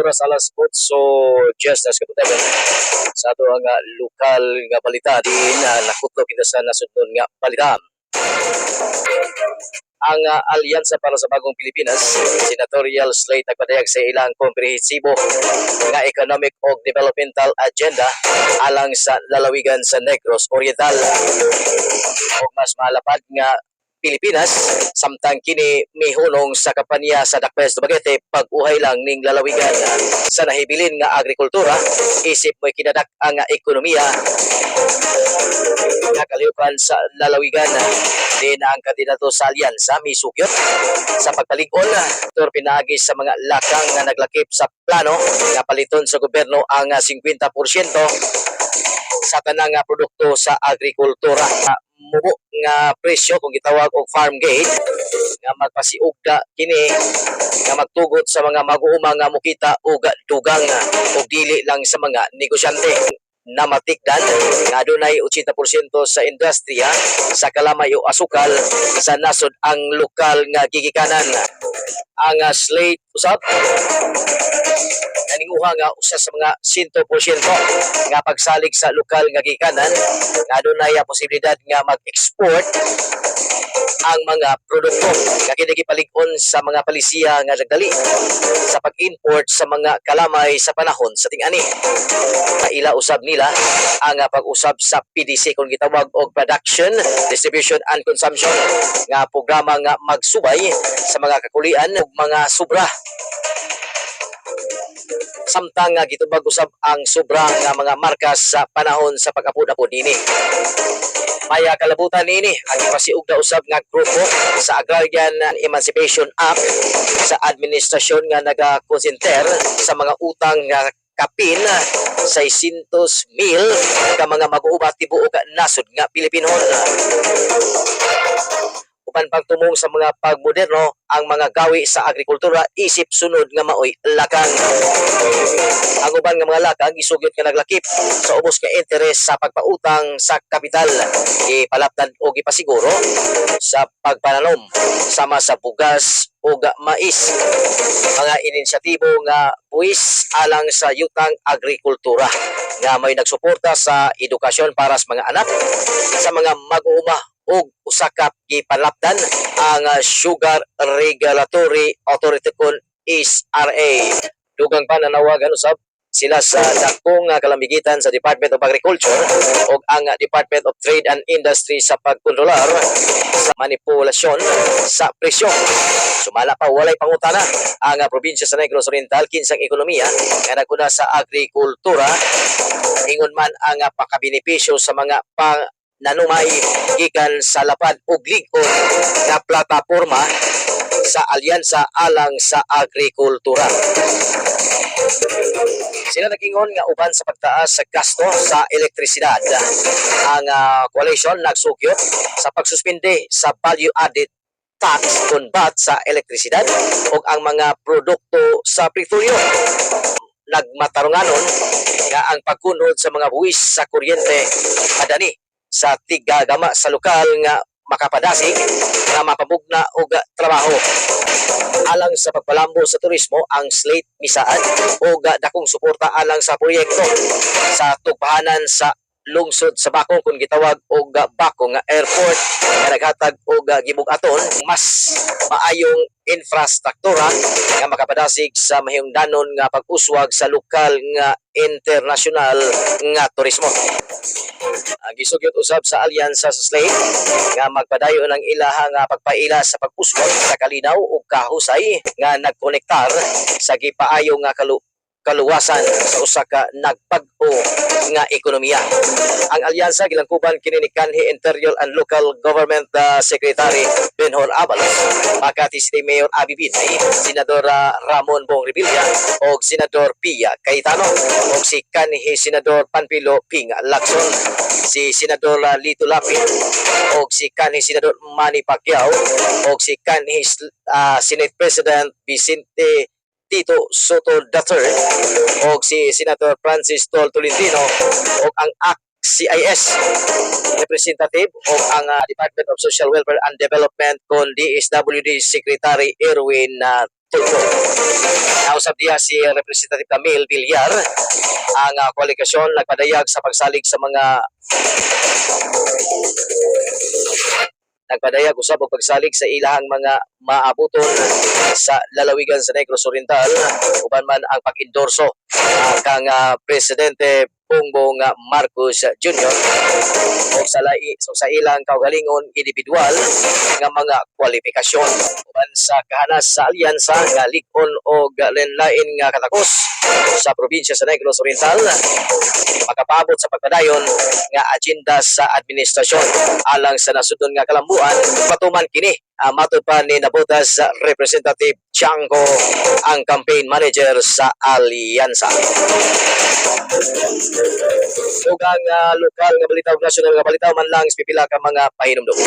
oras alas 8:10 na sa sa ato nga lokal nga balita din nakuto kita sa nasudnon nga balita. Ang Alyansa para sa Bagong Pilipinas, senatorial slate nagpadayag sa ilang komprehensibo nga economic o developmental agenda alang sa lalawigan sa Negros Oriental. O mas malapad nga Pilipinas, samtang kini mihunong sa kampanya sa Dakpes Dumaguete pag-uhay lang ning lalawigan sa nahibilin nga agrikultura, isip mo'y kinadak ang ekonomiya nga kalihukan sa lalawigan. Din ang kandidato sa alyansa misugyot sa pagpalig-on tur pinaagi sa mga lakang nga naglakip sa plano nga paliton sa gobyerno ang 50% sa tanang produkto sa agrikultura. Mubo nga presyo kung gitawag og farm gate nga magpasiugda kini nga magtugot sa mga mag-uuma nga mukita og dugang og dili lang sa mga negosyante. Namatikdan nga adunay 80% sa industriya sa kalamay o asukal sa nasod ang lokal nga gigikanan. Ang slate usab naninguha nga usa sa mga 100% nga pagsalig sa lokal nga gigikanan nga adunay posibilidad nga mag-export ang mga produkto nga kinigipalig-on sa mga palisiya nga nagdali sa pag-import sa mga kalamay sa panahon sa ting-ani. Kaila usab nila ang pag-usab sa PDC kung gitawag og Production, Distribution and Consumption nga programa nga magsubay sa mga kakulian ug mga sobra. Samtang nga gitubag usab ang sobra nga mga markas sa panahon sa pag-apod-apod ini. Maya kalabutan nini ang ipasiugda usab nga grupo sa Agrarian Emancipation Act sa administrasyon nga nagakonsinter sa mga utang nga kapin 600,000 ka mga mag-uuma tibuok nasod nga Pilipinon. Upan pagtumong sa mga pagmoderno ang mga gawi sa agrikultura isip sunod nga maoy lakang. Ang uban nga mga lakang isugyot nga naglakip sa ubos nga interes sa pagpautang sa kapital, ipalapdan o ipasiguro sa pagpananom sama sa bugas o mais. Mga inisyatibo nga buwis alang sa yutang agrikultura nga may nagsuporta sa edukasyon para sa mga anak sa mga mag-uuma ug usakap gipalapdan ang Sugar Regulatory Authority kon SRA. Dugang pananawagan usab sila sa dakong kalambigitan sa Department of Agriculture ug ang Department of Trade and Industry sa pagkontrolar sa manipulasyon sa presyo. Sumala pa walay pangutana ang probinsya sa Negros Oriental kinsang ekonomiya nga naguna sa agrikultura, ingon man ang pakabenepisyo sa mga nanumay gikan sa lapad ug lig-on nga plataporma sa alyansa alang sa agrikultura. Sila nag-ingon nga uban sa pagtaas sa gasto sa elektrisidad, ang coalition nagsugyot sa pagsuspinde sa value added tax kon VAT sa elektrisidad ug ang mga produkto sa petrolyo. Nagmatarunganon nga ang pagkunod sa mga buwis sa kuryente adani sa tigagama sa lokal nga makapadasig nga mapamugna og trabaho. Alang sa pagpalambo sa turismo, ang slate misaad og dakong suporta alang sa proyekto sa tugpahanan sa lungsod sa Bakong kung gitawag og Bakong nga airport nga naghatag og gibug-aton mas maayong infrastruktura nga makapadasig sa mahingdanon nga pag-uswag sa lokal nga international nga turismo. Ang gisugyot usab sa alyansa sa slate nga magpadayon ang ilaha nga pagpaila sa pag-uswag sa kalinaw ug kahusay nga nagkonektar sa gipaayo nga kaluwasan sa usa ka nagpag-o nga ekonomiya. Ang alyansa gilangkuban kini ni kanhi Interior and Local Government Secretary Benhor Abalos, Makati City Mayor Abi Binay, Senador Ramon Bong Revilla o Senador Pia Cayetano o si kanhi Senador Panfilo Ping Lacson, si Senador Lito Lapid o si kanhi Senador Manny Pacquiao o si kanhi Senate President Vicente Tito Soto III o si Senator Francis Tol Tolentino o ang CIS representative o ang Department of Social Welfare and Development kon DSWD Secretary Erwin Tulfo. Nausap diya si Representative Camille Villar ang kwalifikasyon nagpadayag sa pagsalig sa mga nagpadayag usab og pagsalig sa ilahang mga maabuton sa lalawigan sa Negros Oriental uban man ang pag-endorso kang Presidente Bongbong Marcos Jr. o sa ilang kaugalingon individual nga mga kwalifikasyon uban sa kahanas sa alyansa nga lig-on og lain-lain nga katakos sa probinsya sa Negros Oriental makapabot sa pagpadayon nga agenda sa administrasyon alang sa nasudnon nga kalambuan patuman kini matud pa ni nabutas Representative Chango ang campaign manager sa alyansa. Ug ang lokal nga balita ug nasyonal nga balita man lang pipila ka mga pahinumdum.